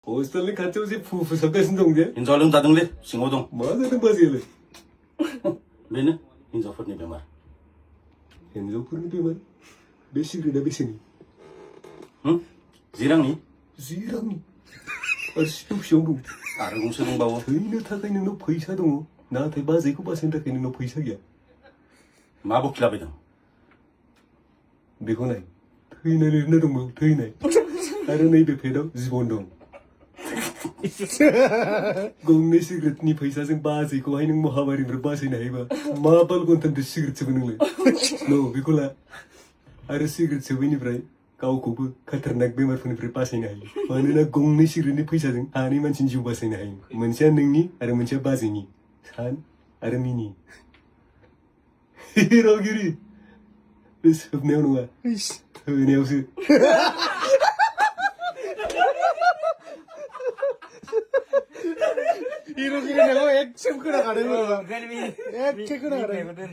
हस्टेलनि खाथियाव जे फुफु सोबगासिनो दं जे हिन्जावा लोमजादोंलै सिङाव दं मा जादों बाजैयालाय बेनो हिन्जावफोरनि बेमार हिन्जावफोरनि बेमार बे सिगारेटआ बेसेनि 10 रांनि 10 रांनि आरो सिपिं फिसायाव दं आरो गंसे दंबावो थैनो थाखाय नोंनाव फैसा दङ नाथाय बाजैखौ बासायनो थाखाय नोंनाव फैसा गैया मा बखिला बायदों बेखौ नाय थैनाय लिरना दंबावो थैनाय आरो नैबे पेदाव जिबन दं गंनै सिगारेटनि फैसाजों बाजैखौहाय नों महामारिनिफ्राय बासायनो हायोबा मा बाल घन्टानिफ्राय सिगारेट सोबो नोंलाय न' बेखौ ला आरो सिगारेट सोबैनिफ्राय गावखौबो खाटारनाक बेमारफोरनिफ्राय बासायनो हायो मानोना गंनै सिगारेटनि फैसाजों सानै मानसिनि जिउ बासायनो हायो मोनसेया नोंनि आरो मोनसेया बाजैनि सान आरो मिनि रावगिरि बे सोबनायाव नङा होनायावसो 이러기는 내가 액션 끌어가는 거야. 액션 끌어가는 거야.